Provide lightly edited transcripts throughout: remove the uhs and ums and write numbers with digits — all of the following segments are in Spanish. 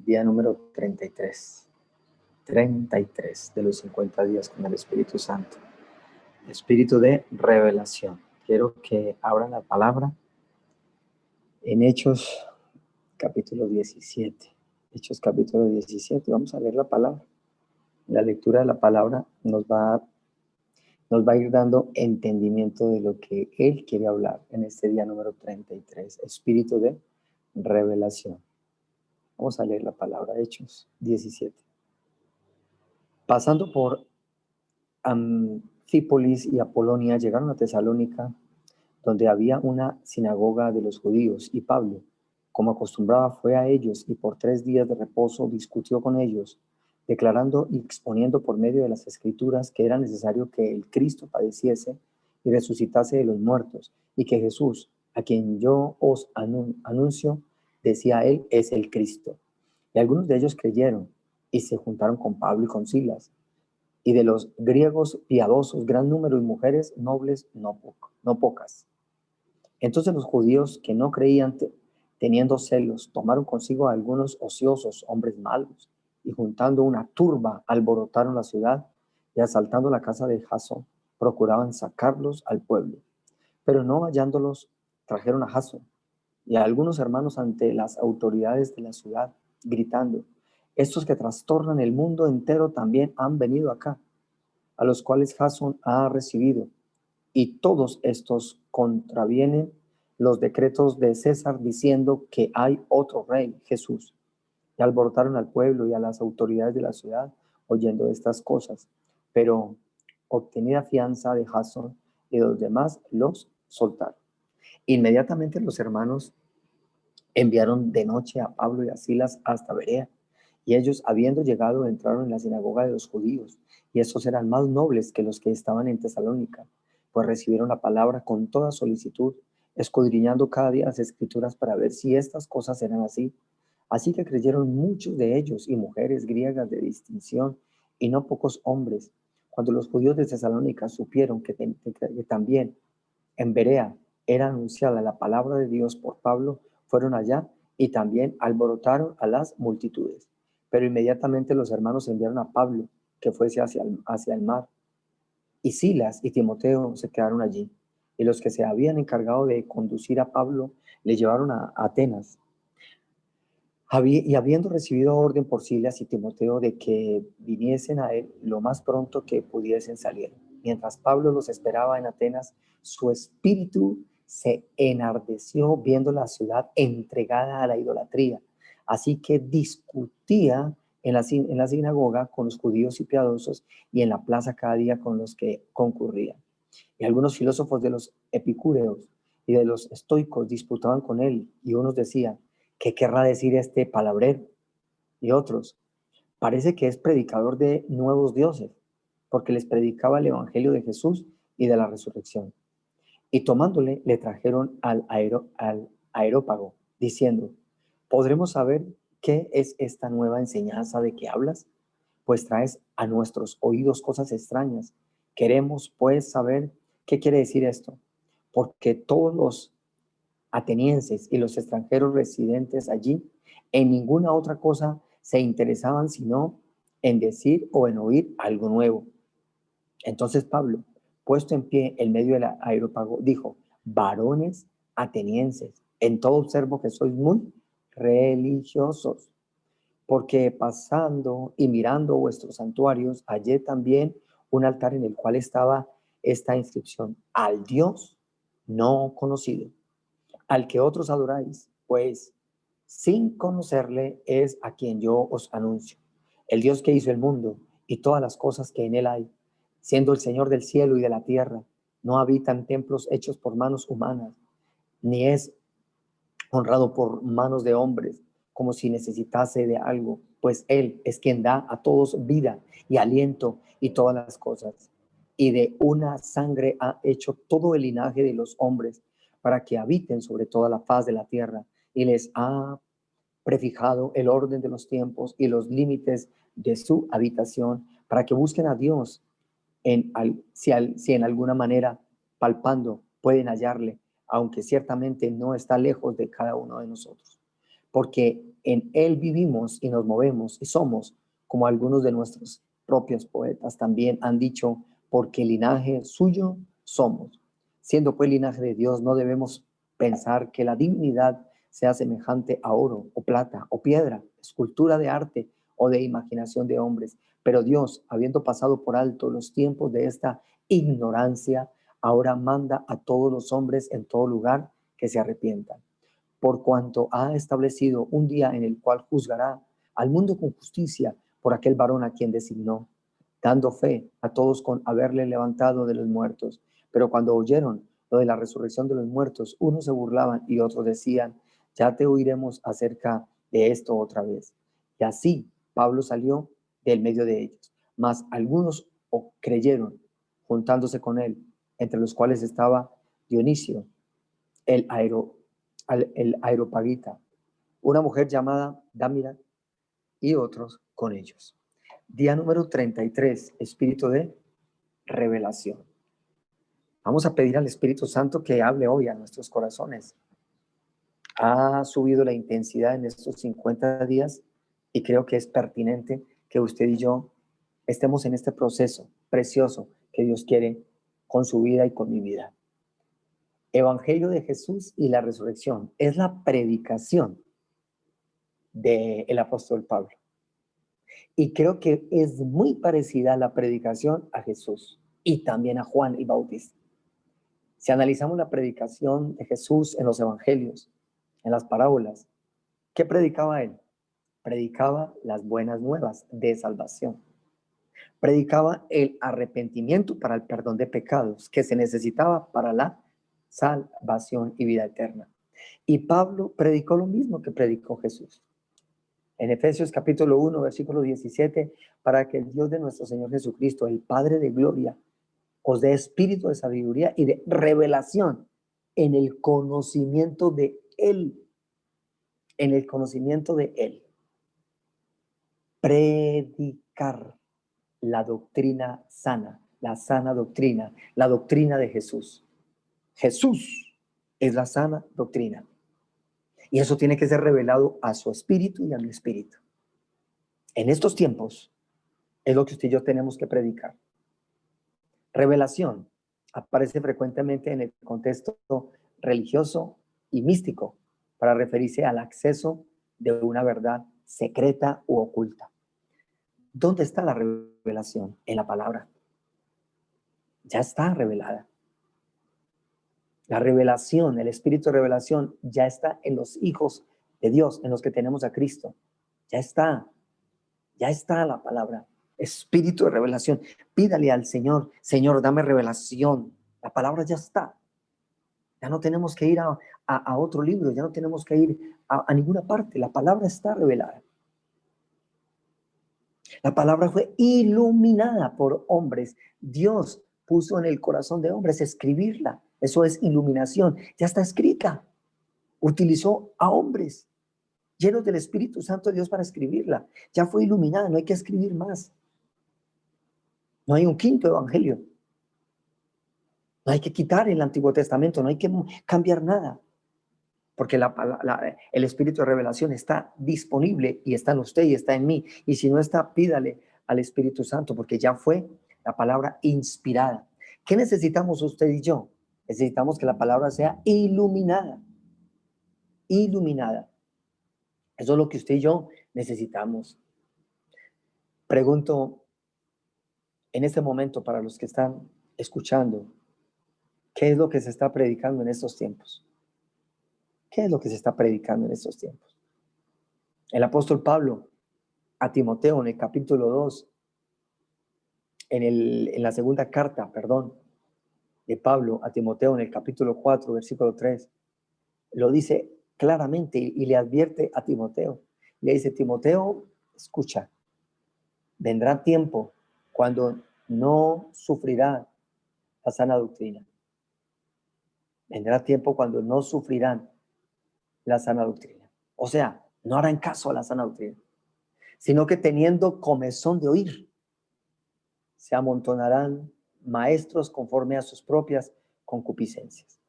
Día número 33. 33 de los 50 días con el Espíritu Santo. Espíritu de revelación. Quiero que abran la palabra en Hechos capítulo 17. Hechos capítulo 17. Vamos a leer la palabra. La lectura de la palabra nos va a ir dando entendimiento de lo que Él quiere hablar en este día número 33. Espíritu de revelación. Vamos a leer la palabra, Hechos 17. Pasando por Anfípolis y Apolonia, llegaron a Tesalónica, donde había una sinagoga de los judíos, y Pablo, como acostumbraba, fue a ellos y por 3 días de reposo discutió con ellos, declarando y exponiendo por medio de las Escrituras que era necesario que el Cristo padeciese y resucitase de los muertos, y que Jesús, a quien yo os anuncio, decía él, es el Cristo. Y algunos de ellos creyeron y se juntaron con Pablo y con Silas, y de los griegos piadosos, gran número, y mujeres nobles no pocas. Entonces los judíos que no creían, teniendo celos, tomaron consigo a algunos ociosos, hombres malos, y juntando una turba, alborotaron la ciudad, y asaltando la casa de Jasón, procuraban sacarlos al pueblo. Pero no hallándolos, trajeron a Jasón y a algunos hermanos ante las autoridades de la ciudad, gritando: estos que trastornan el mundo entero también han venido acá, a los cuales Jasón ha recibido, y todos estos contravienen los decretos de César, diciendo que hay otro rey, Jesús. Y alborotaron al pueblo y a las autoridades de la ciudad, oyendo estas cosas. Pero obtenida fianza de Jasón y de los demás, los soltaron. Inmediatamente los hermanos enviaron de noche a Pablo y a Silas hasta Berea, y ellos, habiendo llegado, entraron en la sinagoga de los judíos, y estos eran más nobles que los que estaban en Tesalónica, pues recibieron la palabra con toda solicitud, escudriñando cada día las Escrituras para ver si estas cosas eran así. Así que creyeron muchos de ellos, y mujeres griegas de distinción, y no pocos hombres. Cuando los judíos de Tesalónica supieron que también en Berea era anunciada la palabra de Dios por Pablo, fueron allá y también alborotaron a las multitudes. Pero inmediatamente los hermanos enviaron a Pablo que fuese hacia el mar. Y Silas y Timoteo se quedaron allí. Y los que se habían encargado de conducir a Pablo le llevaron a Atenas. Y habiendo recibido orden por Silas y Timoteo de que viniesen a él lo más pronto que pudiesen salir, mientras Pablo los esperaba en Atenas, su espíritu se enardeció viendo la ciudad entregada a la idolatría. Así que discutía en la sinagoga con los judíos y piadosos, y en la plaza cada día con los que concurrían. Y algunos filósofos de los epicúreos y de los estoicos disputaban con él, y unos decían: ¿qué querrá decir este palabrero? Y otros: parece que es predicador de nuevos dioses, porque les predicaba el evangelio de Jesús y de la resurrección. Y tomándole, le trajeron al Areópago, diciendo: ¿podremos saber qué es esta nueva enseñanza de que hablas? Pues traes a nuestros oídos cosas extrañas. Queremos, pues, saber qué quiere decir esto, porque todos los atenienses y los extranjeros residentes allí en ninguna otra cosa se interesaban sino en decir o en oír algo nuevo. Entonces Pablo, puesto en pie en medio del Areópago, dijo: varones atenienses, en todo observo que sois muy religiosos, porque pasando y mirando vuestros santuarios, hallé también un altar en el cual estaba esta inscripción: al Dios no conocido, al que otros adoráis, pues sin conocerle es a quien yo os anuncio. El Dios que hizo el mundo y todas las cosas que en él hay, siendo el Señor del cielo y de la tierra, no habita en templos hechos por manos humanas, ni es honrado por manos de hombres, como si necesitase de algo, pues Él es quien da a todos vida y aliento y todas las cosas. Y de una sangre ha hecho todo el linaje de los hombres para que habiten sobre toda la faz de la tierra, y les ha prefijado el orden de los tiempos y los límites de su habitación, para que busquen a Dios si en alguna manera palpando pueden hallarle, aunque ciertamente no está lejos de cada uno de nosotros. Porque En Él vivimos y nos movemos y somos, como algunos de nuestros propios poetas también han dicho, porque linaje suyo somos. Siendo pues linaje de Dios, no debemos pensar que la divinidad sea semejante a oro o plata o piedra, escultura de arte o de imaginación de hombres. Pero Dios, habiendo pasado por alto los tiempos de esta ignorancia, ahora manda a todos los hombres en todo lugar que se arrepientan, por cuanto ha establecido un día en el cual juzgará al mundo con justicia por aquel varón a quien designó, dando fe a todos con haberle levantado de los muertos. Pero cuando oyeron lo de la resurrección de los muertos, unos se burlaban y otros decían, ya te oiremos acerca de esto otra vez. Y así Pablo salió del medio de ellos, mas algunos creyeron, juntándose con él, entre los cuales estaba Dionisio, el, aero, el aeropagita, una mujer llamada Dámira y otros con ellos. Día número 33, espíritu de revelación. Vamos a pedir al Espíritu Santo que hable hoy a nuestros corazones. Ha subido la intensidad en estos 50 días y creo que es pertinente que usted y yo estemos en este proceso precioso que Dios quiere con su vida y con mi vida. Evangelio de Jesús y la resurrección es la predicación del apóstol Pablo. Y creo que es muy parecida a la predicación a Jesús y también a Juan el Bautista. Si analizamos la predicación de Jesús en los evangelios, en las parábolas, ¿qué predicaba él? Predicaba las buenas nuevas de salvación. Predicaba el arrepentimiento para el perdón de pecados que se necesitaba para la salvación y vida eterna. Y Pablo predicó lo mismo que predicó Jesús. En Efesios capítulo 1, versículo 17, para que el Dios de nuestro Señor Jesucristo, el Padre de gloria, os dé espíritu de sabiduría y de revelación en el conocimiento de Él. En el conocimiento de Él. Predicar la doctrina sana, la sana doctrina, la doctrina de Jesús. Jesús es la sana doctrina. Y eso tiene que ser revelado a su espíritu y a mi espíritu. En estos tiempos es lo que usted y yo tenemos que predicar. Revelación aparece frecuentemente en el contexto religioso y místico para referirse al acceso de una verdad secreta u oculta. ¿Dónde está la revelación? En la palabra. Ya está revelada. La revelación, el espíritu de revelación ya está en los hijos de Dios, en los que tenemos a Cristo. Ya está la palabra. Espíritu de revelación. Pídale al Señor, Señor, dame revelación. La palabra ya está. Ya no tenemos que ir a otro libro, ya no tenemos que ir a ninguna parte. La palabra está revelada. La palabra fue iluminada por hombres. Dios puso en el corazón de hombres escribirla. Eso es iluminación. Ya está escrita. Utilizó a hombres llenos del Espíritu Santo de Dios para escribirla. Ya fue iluminada, no hay que escribir más. No hay un quinto evangelio. No hay que quitar el Antiguo Testamento, no hay que cambiar nada. Porque el Espíritu de revelación está disponible y está en usted y está en mí. Y si no está, pídale al Espíritu Santo, porque ya fue la palabra inspirada. ¿Qué necesitamos usted y yo? Necesitamos que la palabra sea iluminada. Iluminada. Eso es lo que usted y yo necesitamos. Pregunto en este momento para los que están escuchando, ¿qué es lo que se está predicando en estos tiempos? ¿Qué es lo que se está predicando en estos tiempos? El apóstol Pablo a Timoteo en el capítulo 2, en la segunda carta, de Pablo a Timoteo en el capítulo 4, versículo 3, lo dice claramente y le advierte a Timoteo. Le dice, Timoteo, escucha, vendrá tiempo cuando no sufrirá la sana doctrina. Vendrá tiempo cuando no sufrirán la sana doctrina. O sea, no harán caso a la sana doctrina, sino que teniendo comezón de oír, se amontonarán maestros conforme a sus propias concupiscencias.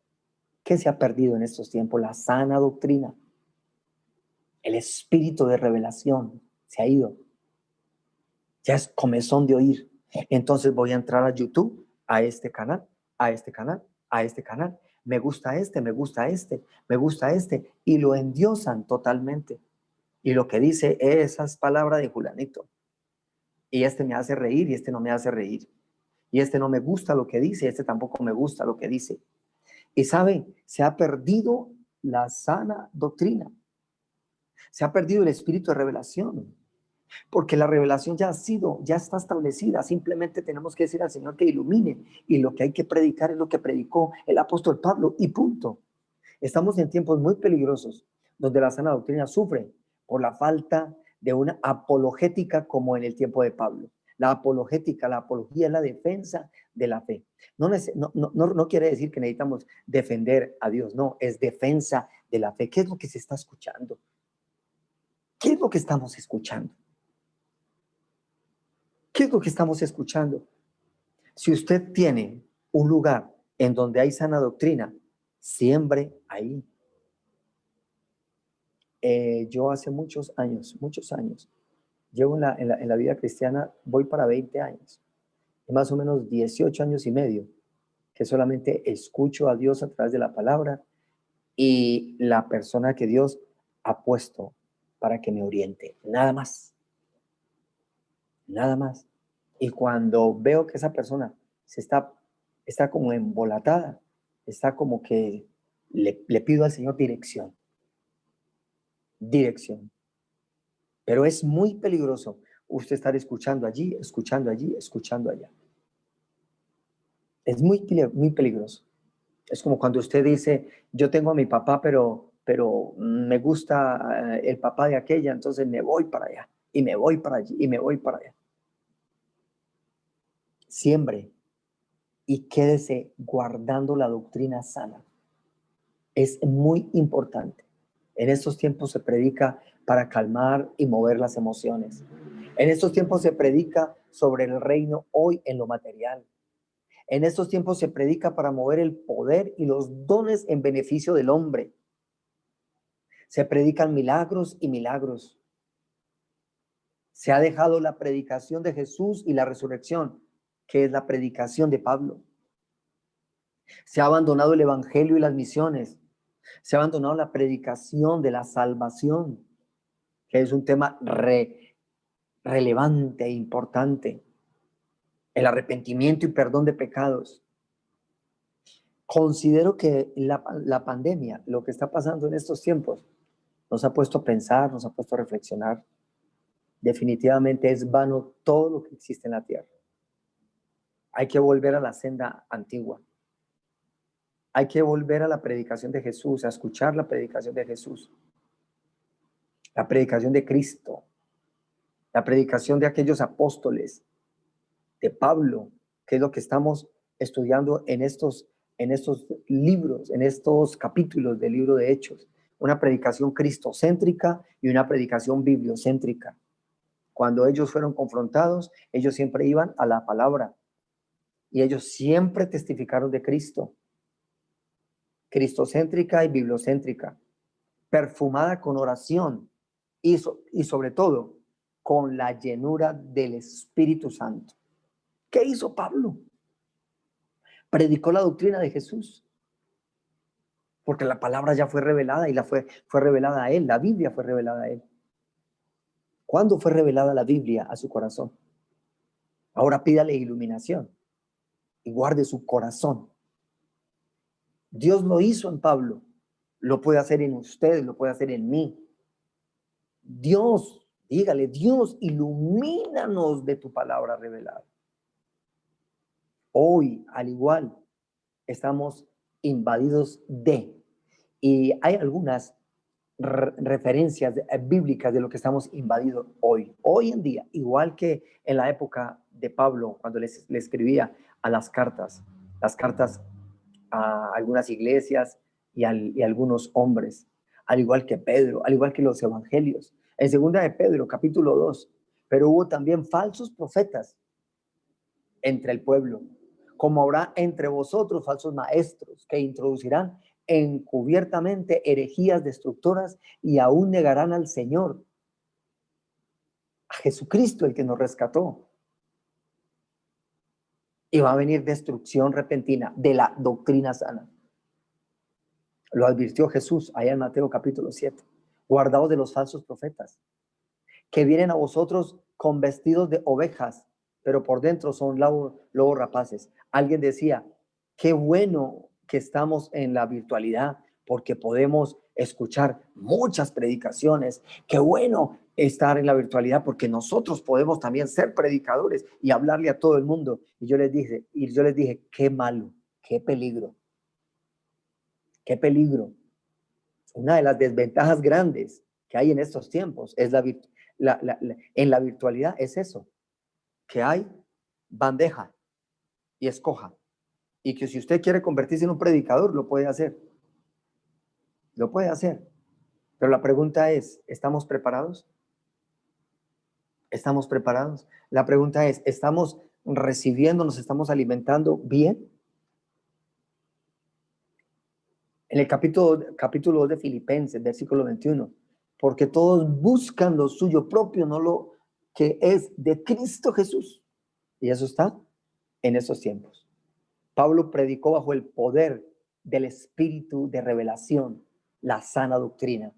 ¿Qué se ha perdido en estos tiempos? La sana doctrina. El espíritu de revelación se ha ido. Ya es comezón de oír. Entonces voy a entrar a YouTube, a este canal, a este canal, a este canal. Me gusta este, me gusta este, me gusta este. Y lo endiosan totalmente. Y lo que dice, esa es palabra de Julanito. Y este me hace reír y este no me hace reír. Y este no me gusta lo que dice, este tampoco me gusta lo que dice. Y sabe, se ha perdido la sana doctrina. Se ha perdido el espíritu de revelación. Porque la revelación ya ha sido, ya está establecida. Simplemente tenemos que decir al Señor que ilumine. Y lo que hay que predicar es lo que predicó el apóstol Pablo. Y punto. Estamos en tiempos muy peligrosos, donde la sana doctrina sufre por la falta de una apologética como en el tiempo de Pablo. La apologética, la apología es la defensa de la fe. No quiere decir que necesitamos defender a Dios, no, es defensa de la fe. ¿Qué es lo que se está escuchando? ¿Qué es lo que estamos escuchando? ¿Qué es lo que estamos escuchando? Si usted tiene un lugar en donde hay sana doctrina, siembre ahí. Yo hace muchos años, llevo en la vida cristiana, voy para 20 años, y más o menos 18 años y medio, que solamente escucho a Dios a través de la palabra y la persona que Dios ha puesto para que me oriente. Nada más, nada más. Y cuando veo que esa persona está como embolatada, está como que le pido al Señor dirección, dirección. Pero es muy peligroso usted estar escuchando allí, escuchando allí, escuchando allá. Es muy peligroso. Es como cuando usted dice, yo tengo a mi papá, pero me gusta el papá de aquella, entonces me voy para allá, y me voy para allí, y me voy para allá. Siembre y quédese guardando la doctrina sana. Es muy importante. En estos tiempos se predica para calmar y mover las emociones. En estos tiempos se predica sobre el reino hoy en lo material. En estos tiempos se predica para mover el poder y los dones en beneficio del hombre. Se predican milagros y milagros. Se ha dejado la predicación de Jesús y la resurrección, que es la predicación de Pablo. Se ha abandonado el evangelio y las misiones. Se ha abandonado la predicación de la salvación, que es un tema relevante e importante. El arrepentimiento y perdón de pecados. Considero que la pandemia, lo que está pasando en estos tiempos, nos ha puesto a pensar, nos ha puesto a reflexionar. Definitivamente es vano todo lo que existe en la tierra. Hay que volver a la senda antigua. Hay que volver a la predicación de Jesús, a escuchar la predicación de Jesús, la predicación de Cristo, la predicación de aquellos apóstoles, de Pablo, que es lo que estamos estudiando en estos libros, en estos capítulos del libro de Hechos. Una predicación cristocéntrica y una predicación bibliocéntrica. Cuando ellos fueron confrontados, ellos siempre iban a la palabra y ellos siempre testificaron de Cristo. Cristocéntrica y bibliocéntrica, perfumada con oración y sobre todo con la llenura del Espíritu Santo. ¿Qué hizo Pablo? Predicó la doctrina de Jesús, porque la palabra ya fue revelada y fue revelada a él, la Biblia fue revelada a él. ¿Cuándo fue revelada la Biblia a su corazón? Ahora pídale iluminación y guarde su corazón. Dios lo hizo en Pablo, lo puede hacer en usted, lo puede hacer en mí. Dios, dígale, Dios, ilumínanos de tu palabra revelada. Hoy, al igual, estamos invadidos y hay algunas referencias bíblicas de lo que estamos invadidos hoy en día, igual que en la época de Pablo, cuando le escribía a las cartas a algunas iglesias y algunos hombres, al igual que Pedro, al igual que los evangelios. En segunda de Pedro, capítulo 2, pero hubo también falsos profetas entre el pueblo, como habrá entre vosotros falsos maestros que introducirán encubiertamente herejías destructoras y aún negarán al Señor, a Jesucristo, el que nos rescató. Y va a venir destrucción repentina de la doctrina sana. Lo advirtió Jesús allá en Mateo capítulo 7. Guardaos de los falsos profetas, que vienen a vosotros con vestidos de ovejas, pero por dentro son lobos rapaces. Alguien decía, qué bueno que estamos en la virtualidad, porque podemos escuchar muchas predicaciones. Qué bueno estar en la virtualidad, porque nosotros podemos también ser predicadores y hablarle a todo el mundo. Y yo les dije, qué malo, qué peligro, qué peligro. Una de las desventajas grandes que hay en estos tiempos es en la virtualidad es eso, que hay bandeja y escoja. Y que si usted quiere convertirse en un predicador, lo puede hacer. Lo puede hacer. Pero la pregunta es, ¿estamos preparados? ¿Estamos preparados? La pregunta es, ¿estamos recibiendo, nos estamos alimentando bien? En el capítulo 2 de Filipenses, versículo 21, porque todos buscan lo suyo propio, no lo que es de Cristo Jesús. Y eso está en esos tiempos. Pablo predicó bajo el poder del espíritu de revelación, la sana doctrina.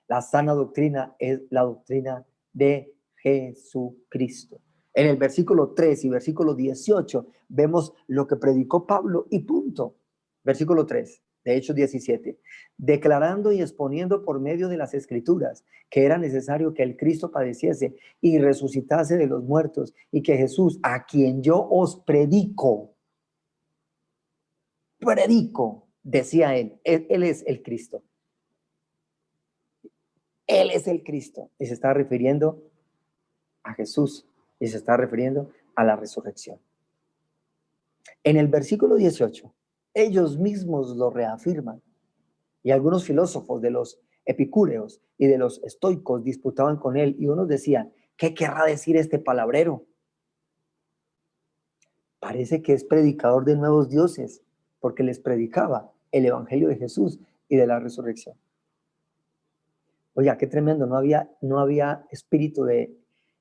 La sana doctrina es la doctrina de Jesucristo. En el versículo 3 y versículo 18 vemos lo que predicó Pablo y punto. Versículo 3 de Hechos 17, declarando y exponiendo por medio de las escrituras que era necesario que el Cristo padeciese y resucitase de los muertos, y que Jesús, a quien yo os predico, decía él es el Cristo. Él es el Cristo. Y se está refiriendo a Jesús y se está refiriendo a la resurrección. En el versículo 18, ellos mismos lo reafirman. Y algunos filósofos de los epicúreos y de los estoicos disputaban con él, y unos decían, ¿qué querrá decir este palabrero? Parece que es predicador de nuevos dioses, porque les predicaba el evangelio de Jesús y de la resurrección. Oiga, qué tremendo, no había espíritu de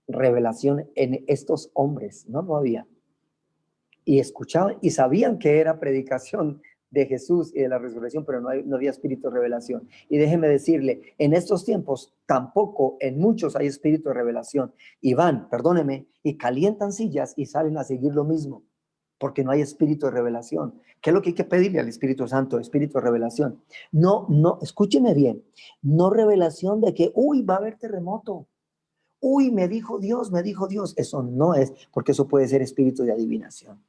revelación en estos hombres, no había. Y escuchaban y sabían que era predicación de Jesús y de la resurrección, pero no había espíritu de revelación. Y déjeme decirle, en estos tiempos tampoco en muchos hay espíritu de revelación. Y van, perdóneme, y calientan sillas y salen a seguir lo mismo, porque no hay espíritu de revelación. ¿Qué es lo que hay que pedirle al Espíritu Santo? Espíritu de revelación. No, escúcheme bien, no revelación de que, va a haber terremoto. Me dijo Dios. Eso no es, porque eso puede ser espíritu de adivinación.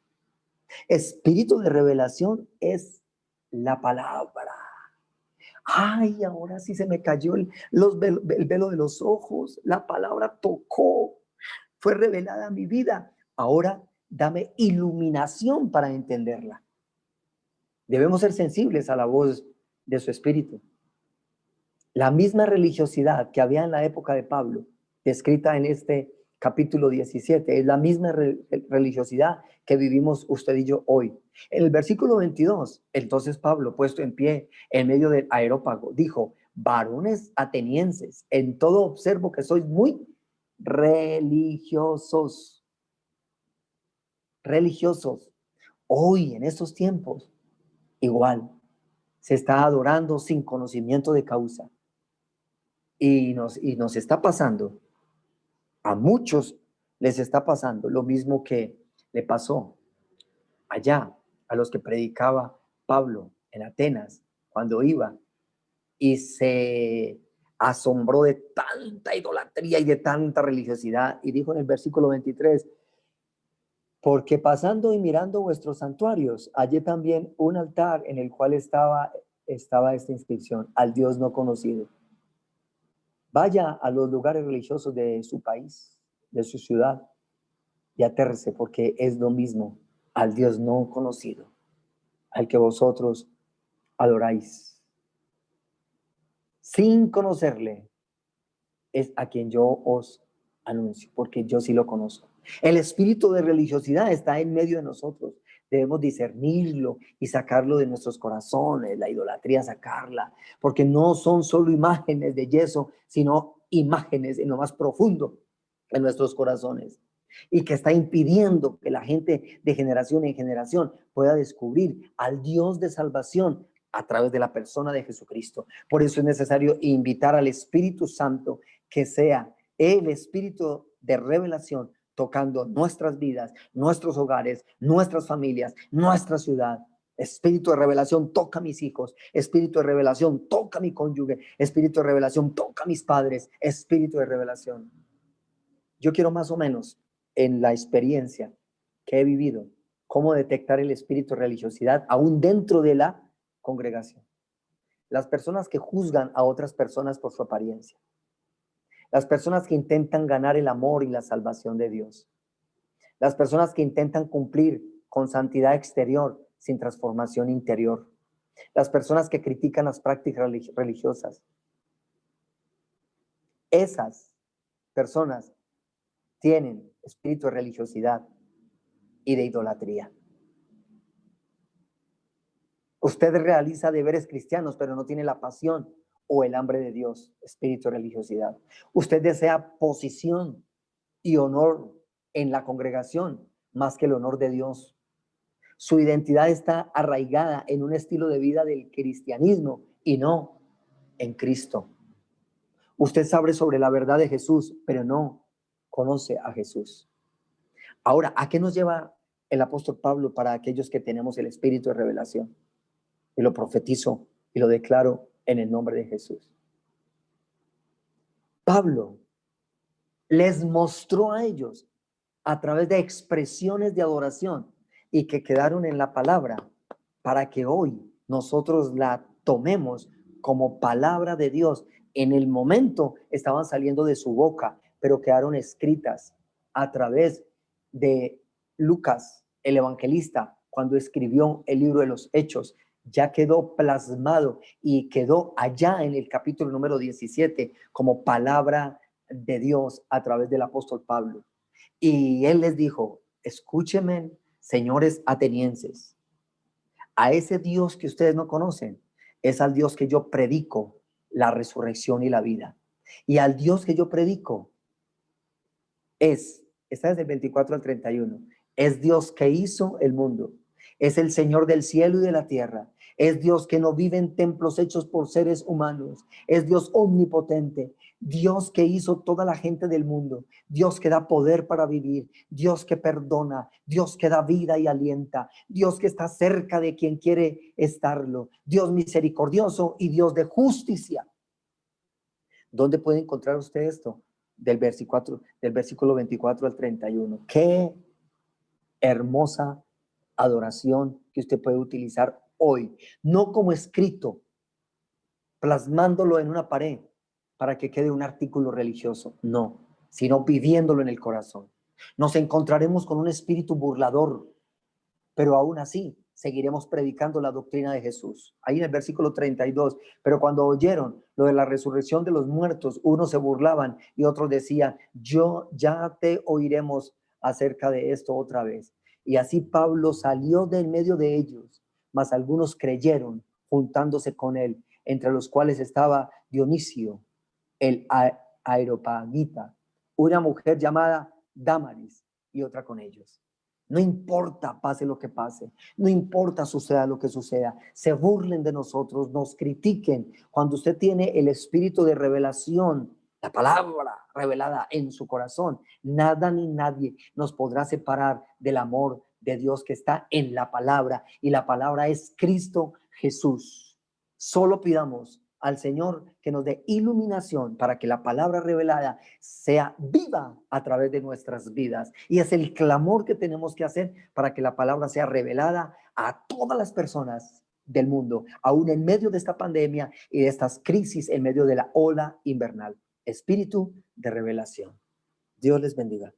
Espíritu de revelación es la palabra. Ahora sí se me cayó el velo de los ojos. La palabra tocó, fue revelada a mi vida. Ahora dame iluminación para entenderla. Debemos ser sensibles a la voz de su espíritu. La misma religiosidad que había en la época de Pablo, descrita en este capítulo 17, es la misma religiosidad que vivimos usted y yo hoy. En el versículo 22, entonces Pablo, puesto en pie en medio del areópago, dijo, varones atenienses, en todo observo que sois muy religiosos. Hoy, en estos tiempos, igual, se está adorando sin conocimiento de causa. Y nos está pasando, a muchos les está pasando lo mismo que le pasó allá a los que predicaba Pablo en Atenas, cuando iba y se asombró de tanta idolatría y de tanta religiosidad, y dijo en el versículo 23, porque pasando y mirando vuestros santuarios, hallé también un altar en el cual estaba esta inscripción, al Dios no conocido. Vaya a los lugares religiosos de su país, de su ciudad, y atérrese, porque es lo mismo, al Dios no conocido, al que vosotros adoráis. Sin conocerle, es a quien yo os anuncio, porque yo sí lo conozco. El espíritu de religiosidad está en medio de nosotros. Debemos discernirlo y sacarlo de nuestros corazones, la idolatría sacarla, porque no son solo imágenes de yeso, sino imágenes en lo más profundo de nuestros corazones, y que está impidiendo que la gente de generación en generación pueda descubrir al Dios de salvación a través de la persona de Jesucristo. Por eso es necesario invitar al Espíritu Santo, que sea el Espíritu de revelación, tocando nuestras vidas, nuestros hogares, nuestras familias, nuestra ciudad. Espíritu de revelación, toca a mis hijos. Espíritu de revelación, toca a mi cónyuge. Espíritu de revelación, toca a mis padres. Espíritu de revelación. Yo quiero más o menos, en la experiencia que he vivido, cómo detectar el espíritu de religiosidad aún dentro de la congregación. Las personas que juzgan a otras personas por su apariencia. Las personas que intentan ganar el amor y la salvación de Dios. Las personas que intentan cumplir con santidad exterior sin transformación interior. Las personas que critican las prácticas religiosas. Esas personas tienen espíritu de religiosidad y de idolatría. Usted realiza deberes cristianos, pero no tiene la pasión o el hambre de Dios, espíritu de religiosidad. Usted desea posición y honor en la congregación más que el honor de Dios. Su identidad está arraigada en un estilo de vida del cristianismo y no en Cristo. Usted sabe sobre la verdad de Jesús, pero no conoce a Jesús. Ahora, ¿a qué nos lleva el apóstol Pablo para aquellos que tenemos el espíritu de revelación? Y lo profetizo y lo declaro en el nombre de Jesús. Pablo les mostró a ellos a través de expresiones de adoración y que quedaron en la palabra para que hoy nosotros la tomemos como palabra de Dios. En el momento estaban saliendo de su boca, pero quedaron escritas a través de Lucas, el evangelista, cuando escribió el libro de los Hechos. Ya quedó plasmado y quedó allá en el capítulo número 17 como palabra de Dios a través del apóstol Pablo. Y él les dijo: escúchenme, señores atenienses, a ese Dios que ustedes no conocen es al Dios que yo predico, la resurrección y la vida. Y al Dios que yo predico está desde el 24 al 31, es Dios que hizo el mundo, es el Señor del cielo y de la tierra, es Dios que no vive en templos hechos por seres humanos, es Dios omnipotente, Dios que hizo toda la gente del mundo, Dios que da poder para vivir, Dios que perdona, Dios que da vida y alienta, Dios que está cerca de quien quiere estarlo, Dios misericordioso y Dios de justicia. ¿Dónde puede encontrar usted esto? Del versículo 24 al 31. Qué hermosa adoración que usted puede utilizar hoy, no como escrito, plasmándolo en una pared para que quede un artículo religioso, no, sino viviéndolo en el corazón. Nos encontraremos con un espíritu burlador, pero aún así seguiremos predicando la doctrina de Jesús. Ahí en el versículo 32, pero cuando oyeron lo de la resurrección de los muertos, unos se burlaban y otros decían: ya te oiremos acerca de esto otra vez. Y así Pablo salió del medio de ellos, mas algunos creyeron juntándose con él, entre los cuales estaba Dionisio, el Areopagita, una mujer llamada Dámaris y otra con ellos. No importa pase lo que pase, no importa suceda lo que suceda, se burlen de nosotros, nos critiquen. Cuando usted tiene el espíritu de revelación, la palabra revelada en su corazón, nada ni nadie nos podrá separar del amor de Dios que está en la palabra, y la palabra es Cristo Jesús. Solo pidamos al Señor que nos dé iluminación para que la palabra revelada sea viva a través de nuestras vidas. Y es el clamor que tenemos que hacer para que la palabra sea revelada a todas las personas del mundo, aún en medio de esta pandemia y de estas crisis, en medio de la ola invernal. Espíritu de revelación. Dios les bendiga.